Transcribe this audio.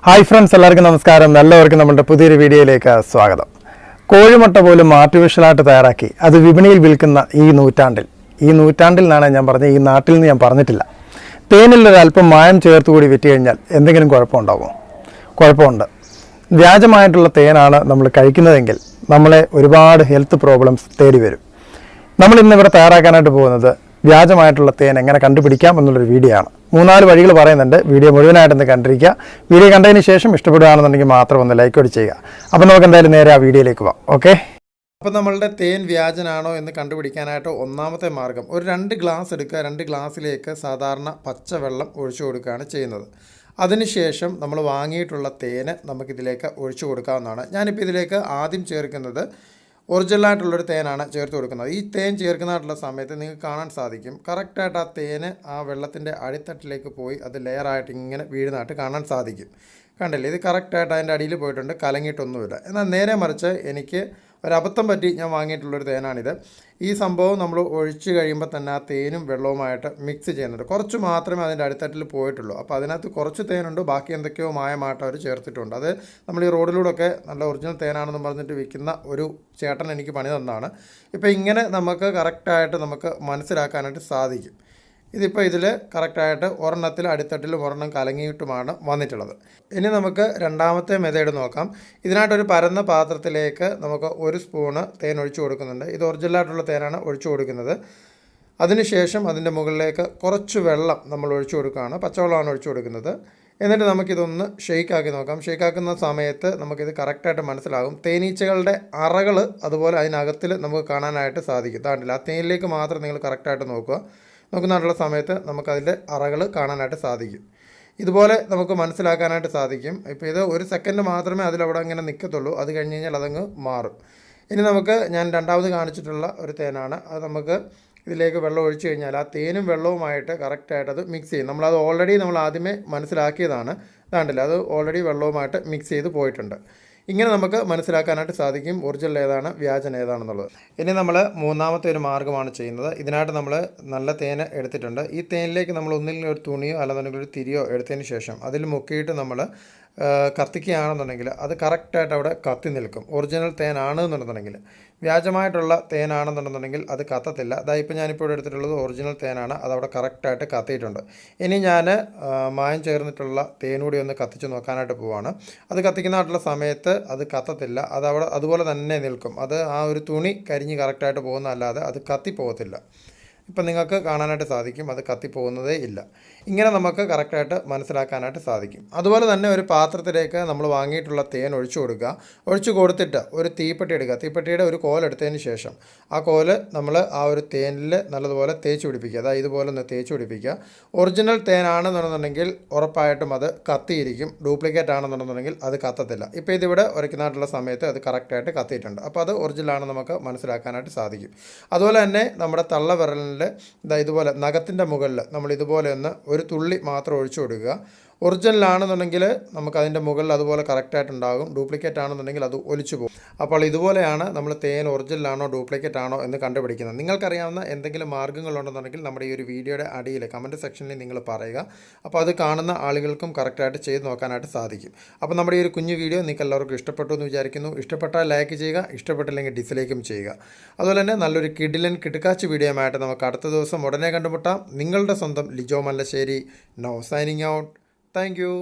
Hi friends, എല്ലാവർക്കും നമസ്കാരം. എല്ലാവർക്കും നമ്മുടെ പുതിയൊരു വീഡിയോയിലേക്ക് സ്വാഗതം. കോഴിമുട്ട പോലും ആർട്ടിഫിഷ്യലായിട്ട് തയ്യാറാക്കി അത് വിപണിയിൽ വിൽക്കുന്ന ഈ നൂറ്റാണ്ടിൽ നിന്നാണ് ഞാൻ പറഞ്ഞത്. ഈ നാട്ടിൽ നിന്ന് ഞാൻ പറഞ്ഞിട്ടില്ല. തേനിൽ ഒരല്പം മായം ചേർത്ത് കൂടി വിറ്റ് കഴിഞ്ഞാൽ എന്തെങ്കിലും കുഴപ്പമുണ്ടാകുമോ? കുഴപ്പമുണ്ട്. വ്യാജമായിട്ടുള്ള തേനാണ് നമ്മൾ കഴിക്കുന്നതെങ്കിൽ നമ്മളെ ഒരുപാട് ഹെൽത്ത് പ്രോബ്ലംസ് തേടി വരും. നമ്മൾ ഇന്നിവിടെ തയ്യാറാക്കാനായിട്ട് പോകുന്നത് വ്യാജമായിട്ടുള്ള തേൻ എങ്ങനെ കണ്ടുപിടിക്കാം എന്നുള്ളൊരു വീഡിയോ ആണ്. 3-4 വഴികൾ പറയുന്നുണ്ട്. വീഡിയോ മുഴുവനായിട്ടൊന്ന് കണ്ടിരിക്കുക. വീഡിയോ കണ്ടതിന് ശേഷം ഇഷ്ടപ്പെടുകയാണെന്നുണ്ടെങ്കിൽ മാത്രം ഒന്ന് ലൈക്ക് കൂടി ചെയ്യുക. അപ്പോൾ നമുക്ക് എന്തായാലും നേരെ ആ വീഡിയോയിലേക്ക് പോകാം. ഓക്കെ. അപ്പോൾ നമ്മളുടെ തേൻ വ്യാജനാണോ എന്ന് കണ്ടുപിടിക്കാനായിട്ട് ഒന്നാമത്തെ മാർഗ്ഗം, ഒരു 2 ഗ്ലാസ് എടുക്കുക. 2 ഗ്ലാസ്സിലേക്ക് സാധാരണ പച്ചവെള്ളം ഒഴിച്ചു കൊടുക്കുകയാണ് ചെയ്യുന്നത്. അതിനുശേഷം നമ്മൾ വാങ്ങിയിട്ടുള്ള തേന് നമുക്കിതിലേക്ക് ഒഴിച്ചു കൊടുക്കാവുന്നതാണ്. ഞാനിപ്പോൾ ഇതിലേക്ക് ആദ്യം ചേർക്കുന്നത് ഒറിജിനലായിട്ടുള്ളൊരു തേനാണ് ചേർത്ത് കൊടുക്കുന്നത്. ഈ തേൻ ചേർക്കുന്നതായിട്ടുള്ള സമയത്ത് നിങ്ങൾക്ക് കാണാൻ സാധിക്കും, കറക്റ്റായിട്ട് ആ തേന് ആ വെള്ളത്തിൻ്റെ അടിത്തട്ടിലേക്ക് പോയി അത് ലെയറായിട്ട് ഇങ്ങനെ വീഴുന്നതായിട്ട് കാണാൻ സാധിക്കും. കണ്ടില്ലേ, ഇത് കറക്റ്റായിട്ട് അതിൻ്റെ അടിയിൽ പോയിട്ടുണ്ട്, കലങ്ങിയിട്ടൊന്നുമില്ല. എന്നാൽ നേരെ മറിച്ച് എനിക്ക് ഒരബദ്ധം പറ്റി ഞാൻ വാങ്ങിയിട്ടുള്ളൊരു തേനാണിത്. ഈ സംഭവം നമ്മൾ ഒഴിച്ച് കഴിയുമ്പോൾ തന്നെ ആ തേനും വെള്ളവുമായിട്ട് മിക്സ് ചെയ്യുന്നുണ്ട്. കുറച്ച് മാത്രമേ അതിൻ്റെ അടിത്തട്ടിൽ പോയിട്ടുള്ളൂ. അപ്പോൾ അതിനകത്ത് കുറച്ച് തേനുണ്ട്, ബാക്കി എന്തൊക്കെയോ മായമായിട്ട് അവർ ചേർത്തിട്ടുണ്ട്. അത് നമ്മൾ ഈ റോഡിലൂടെയൊക്കെ നല്ല ഒറിജിനൽ തേനാണെന്ന് പറഞ്ഞിട്ട് വിൽക്കുന്ന ഒരു ചേട്ടൻ എനിക്ക് പണി തന്നതാണ്. ഇപ്പോൾ ഇങ്ങനെ നമുക്ക് കറക്റ്റായിട്ട് നമുക്ക് മനസ്സിലാക്കാനായിട്ട് സാധിക്കും. ഇതിപ്പോൾ ഇതിൽ കറക്റ്റായിട്ട് ഒരെണ്ണത്തിൽ അടിത്തട്ടിലും ഒരെണ്ണം കലങ്ങിയിട്ടുമാണ് വന്നിട്ടുള്ളത്. ഇനി നമുക്ക് രണ്ടാമത്തെ മെത്തേഡ് നോക്കാം. ഇതിനായിട്ടൊരു പരന്ന പാത്രത്തിലേക്ക് നമുക്ക് 1 സ്പൂണ് തേൻ ഒഴിച്ചു കൊടുക്കുന്നുണ്ട്. ഇത് ഒറിജിനലായിട്ടുള്ള തേനാണ് ഒഴിച്ചു കൊടുക്കുന്നത്. അതിനുശേഷം അതിൻ്റെ മുകളിലേക്ക് കുറച്ച് വെള്ളം നമ്മൾ ഒഴിച്ചു കൊടുക്കുകയാണ്, പച്ചവെള്ളമാണ് ഒഴിച്ചു കൊടുക്കുന്നത്. എന്നിട്ട് നമുക്കിതൊന്ന് ഷെയ്ക്കാക്കി നോക്കാം. ഷെയ്ക്കാക്കുന്ന സമയത്ത് നമുക്കിത് കറക്റ്റായിട്ട് മനസ്സിലാകും. തേനീച്ചകളുടെ അറകൾ അതുപോലെ അതിനകത്തിൽ നമുക്ക് കാണാനായിട്ട് സാധിക്കും. താണ്ടില്ല, ആ തേനിലേക്ക് മാത്രം നിങ്ങൾ കറക്റ്റായിട്ട് നോക്കുന്നതായിട്ടുള്ള സമയത്ത് നമുക്കതിൻ്റെ അറകൾ കാണാനായിട്ട് സാധിക്കും. ഇതുപോലെ നമുക്ക് മനസ്സിലാക്കാനായിട്ട് സാധിക്കും. ഇപ്പോൾ ഇത് 1 സെക്കൻഡ് മാത്രമേ അതിലവിടെ അങ്ങനെ നിൽക്കത്തുള്ളൂ. അത് കഴിഞ്ഞ് കഴിഞ്ഞാൽ അതങ്ങ് മാറും. ഇനി നമുക്ക് ഞാൻ രണ്ടാമത് കാണിച്ചിട്ടുള്ള ഒരു തേനാണ്. അത് നമുക്ക് ഇതിലേക്ക് വെള്ളം ഒഴിച്ചു കഴിഞ്ഞാൽ ആ തേനും വെള്ളവുമായിട്ട് കറക്റ്റായിട്ട് അത് മിക്സ് ചെയ്യും. നമ്മളത് ഓൾറെഡി നമ്മൾ ആദ്യമേ മനസ്സിലാക്കിയതാണ്. അതാണ്ടില്ല, അത് ഓൾറെഡി വെള്ളവുമായിട്ട് മിക്സ് ചെയ്ത് പോയിട്ടുണ്ട്. ഇങ്ങനെ നമുക്ക് മനസ്സിലാക്കാനായിട്ട് സാധിക്കും ഒറിജിനൽ ഏതാണ് വ്യാജൻ ഏതാണെന്നുള്ളത്. ഇനി നമ്മൾ മൂന്നാമത്തെ ഒരു മാർഗ്ഗമാണ് ചെയ്യുന്നത്. ഇതിനായിട്ട് നമ്മൾ നല്ല തേൻ എടുത്തിട്ടുണ്ട്. ഈ തേനിലേക്ക് നമ്മൾ ഒന്നില്ലെങ്കിൽ ഒരു തുണിയോ അല്ലെന്നുണ്ടെങ്കിൽ ഒരു തിരിയോ എടുത്തതിന് ശേഷം അതിൽ മുക്കിയിട്ട് നമ്മൾ കത്തിക്കുകയാണെന്നുണ്ടെങ്കിൽ അത് കറക്റ്റായിട്ട് അവിടെ കത്തി നിൽക്കും. ഒറിജിനൽ തേനാണെന്നുണ്ടെന്നുണ്ടെങ്കിൽ. വ്യാജമായിട്ടുള്ള തേനാണെന്നുണ്ടെന്നുണ്ടെങ്കിൽ അത് കത്തത്തില്ല. ഇപ്പോൾ ഞാനിപ്പോൾ എടുത്തിട്ടുള്ളത് ഒറിജിനൽ തേനാണ്, അതവിടെ കറക്റ്റായിട്ട് കത്തിയിട്ടുണ്ട്. ഇനി ഞാൻ മായം ചേർന്നിട്ടുള്ള തേനൂടി ഒന്ന് കത്തിച്ച് നോക്കാനായിട്ട് പോവാണ്. അത് കത്തിക്കുന്നതായിട്ടുള്ള സമയത്ത് അത് കത്തത്തില്ല, അതവിടെ അതുപോലെ തന്നെ നിൽക്കും. അത് ആ ഒരു തുണി കരിഞ്ഞ് കറക്റ്റായിട്ട് പോകുന്നതല്ലാതെ അത് കത്തിപ്പോകത്തില്ല. ഇപ്പം നിങ്ങൾക്ക് കാണാനായിട്ട് സാധിക്കും, അത് കത്തിപ്പോകുന്നതേ ഇല്ല. ഇങ്ങനെ നമുക്ക് കറക്റ്റായിട്ട് മനസ്സിലാക്കാനായിട്ട് സാധിക്കും. അതുപോലെ തന്നെ ഒരു പാത്രത്തിലേക്ക് നമ്മൾ വാങ്ങിയിട്ടുള്ള തേൻ ഒഴിച്ചു കൊടുക്കുക. ഒഴിച്ചു കൊടുത്തിട്ട് ഒരു തീപ്പെട്ടി എടുക്കുക. തീപ്പെട്ടിയുടെ ഒരു കോലെടുത്തതിന് ശേഷം ആ കോല് നമ്മൾ ആ ഒരു തേനിൽ നല്ലതുപോലെ തേച്ച് പിടിപ്പിക്കുക. അതായത് ഇതുപോലെ ഒന്ന് തേച്ച് പിടിപ്പിക്കുക. ഒറിജിനൽ തേനാണെന്നുണ്ടെന്നുണ്ടെങ്കിൽ ഉറപ്പായിട്ടും അത് കത്തിയിരിക്കും. ഡ്യൂപ്ലിക്കേറ്റ് ആണെന്നുണ്ടെന്നുണ്ടെങ്കിൽ അത് കത്തത്തില്ല. ഇപ്പോൾ ഇതിവിടെ ഉരയ്ക്കുന്നതായിട്ടുള്ള സമയത്ത് അത് കറക്റ്റായിട്ട് കത്തിയിട്ടുണ്ട്. അപ്പോൾ അത് ഒറിജിനലാണെന്ന് നമുക്ക് മനസ്സിലാക്കാനായിട്ട് സാധിക്കും. അതുപോലെ തന്നെ നമ്മുടെ തള്ളവിരലിൽ ഇതുപോലെ നഖത്തിൻ്റെ മുകളിൽ നമ്മൾ ഇതുപോലെ ഒരു തുള്ളി മാത്രം ഒഴിച്ചു കൊടുക്കുക. ഒറിജിനൽ ആണെന്നുണ്ടെങ്കിൽ നമുക്കതിൻ്റെ മുകളിൽ അതുപോലെ കറക്റ്റായിട്ടുണ്ടാകും. ഡ്യൂപ്ലിക്കേറ്റ് ആണെന്നുണ്ടെങ്കിൽ അത് ഒലിച്ചു പോകും. അപ്പോൾ ഇതുപോലെയാണ് നമ്മൾ തേൻ ഒറിജിനലാണോ ഡ്യൂപ്ലിക്കേറ്റ് ആണോ എന്ന് കണ്ടുപിടിക്കുന്നത്. നിങ്ങൾക്കറിയാവുന്ന എന്തെങ്കിലും മാർഗ്ഗങ്ങളുണ്ടെന്നുണ്ടെങ്കിൽ നമ്മുടെ ഈ ഒരു വീഡിയോയുടെ അടിയിൽ കമൻറ്റ് സെക്ഷനിൽ നിങ്ങൾ പറയുക. അപ്പോൾ അത് കാണുന്ന ആളുകൾക്കും കറക്റ്റായിട്ട് ചെയ്ത് നോക്കാനായിട്ട് സാധിക്കും. അപ്പോൾ നമ്മുടെ ഈ ഒരു കുഞ്ഞു വീഡിയോ നിങ്ങൾക്ക് എല്ലാവർക്കും ഇഷ്ടപ്പെട്ടു എന്ന് വിചാരിക്കുന്നു. ഇഷ്ടപ്പെട്ടാൽ ലൈക്ക് ചെയ്യുക, ഇഷ്ടപ്പെട്ടില്ലെങ്കിൽ ഡിസ്ലൈക്കും ചെയ്യുക. അതുപോലെ തന്നെ നല്ലൊരു കിടിക്കാച്ച് വീഡിയോയുമായിട്ട് നമുക്ക് അടുത്ത ദിവസം ഉടനെ കണ്ടുമുട്ടാം. നിങ്ങളുടെ സ്വന്തം Lijo Mallassery. Now signing out. Thank you.